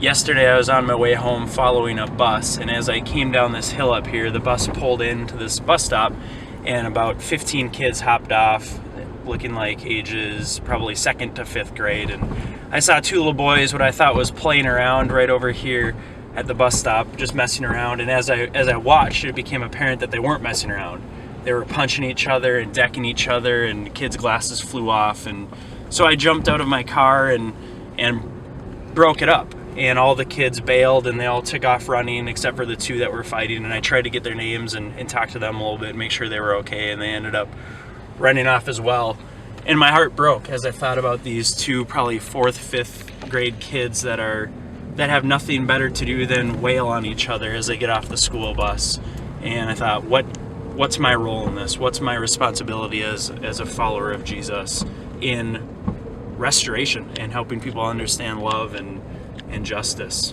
Yesterday I was on my way home following a bus, and as I came down this hill up here, the bus pulled into this bus stop, and about 15 kids hopped off, looking like ages probably 2nd to 5th grade. And I saw two little boys, what I thought was playing around right over here at the bus stop, just messing around. And as I watched, it became apparent that they weren't messing around. They were punching each other and decking each other, and kids' glasses flew off. And so I jumped out of my car and broke it up. And all the kids bailed, and they all took off running except for the two that were fighting. And I tried to get their names and talk to them a little bit, make sure they were okay, and they ended up running off as well. And my heart broke as I thought about these two probably 4th, 5th grade kids that have nothing better to do than wail on each other as they get off the school bus. And I thought, what's my role in this? What's my responsibility as a follower of Jesus in restoration and helping people understand love and justice?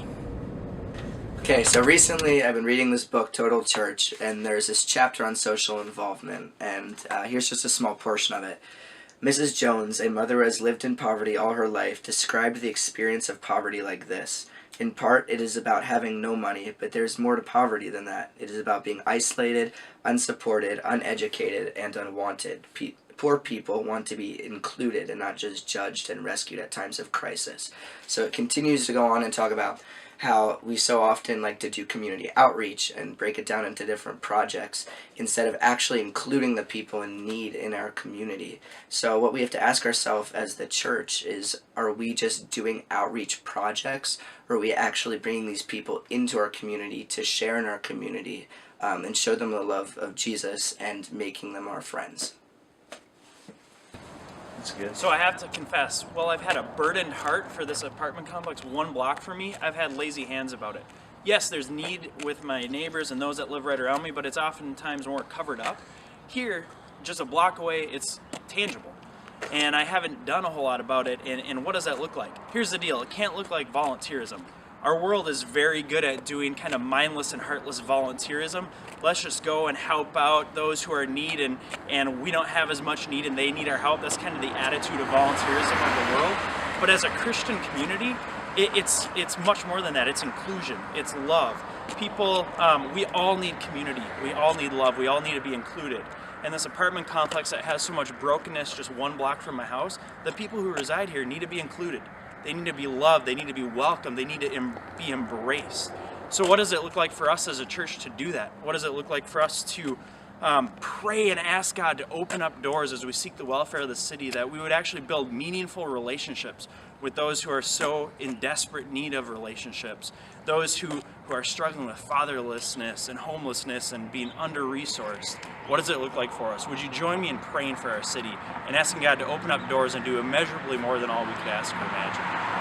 Okay, so recently I've been reading this book, Total Church, and there's this chapter on social involvement, and here's just a small portion of it. Mrs. Jones, a mother who has lived in poverty all her life, described the experience of poverty like this. In part, it is about having no money, but there's more to poverty than that. It is about being isolated, unsupported, uneducated, and unwanted. Poor people want to be included and not just judged and rescued at times of crisis. So it continues to go on and talk about how we so often like to do community outreach and break it down into different projects instead of actually including the people in need in our community. So what we have to ask ourselves as the church is, are we just doing outreach projects, or are we actually bringing these people into our community to share in our community and show them the love of Jesus and making them our friends? Good. So I have to confess, while I've had a burdened heart for this apartment complex 1 block from me, I've had lazy hands about it. Yes, there's need with my neighbors and those that live right around me, but it's oftentimes more covered up. Here, just a block away, it's tangible. And I haven't done a whole lot about it, and what does that look like? Here's the deal, it can't look like volunteerism. Our world is very good at doing kind of mindless and heartless volunteerism. Let's just go and help out those who are in need, and we don't have as much need and they need our help. That's kind of the attitude of volunteerism of the world. But as a Christian community, it's much more than that. It's inclusion, it's love. People, we all need community, we all need love, we all need to be included. And this apartment complex that has so much brokenness just 1 block from my house, the people who reside here need to be included. They need to be loved, they need to be welcomed, they need to be embraced. So what does it look like for us as a church to do that? What does it look like for us to pray and ask God to open up doors as we seek the welfare of the city, that we would actually build meaningful relationships with those who are so in desperate need of relationships, those who are struggling with fatherlessness and homelessness and being under-resourced? What does it look like for us? Would you join me in praying for our city and asking God to open up doors and do immeasurably more than all we could ask or imagine?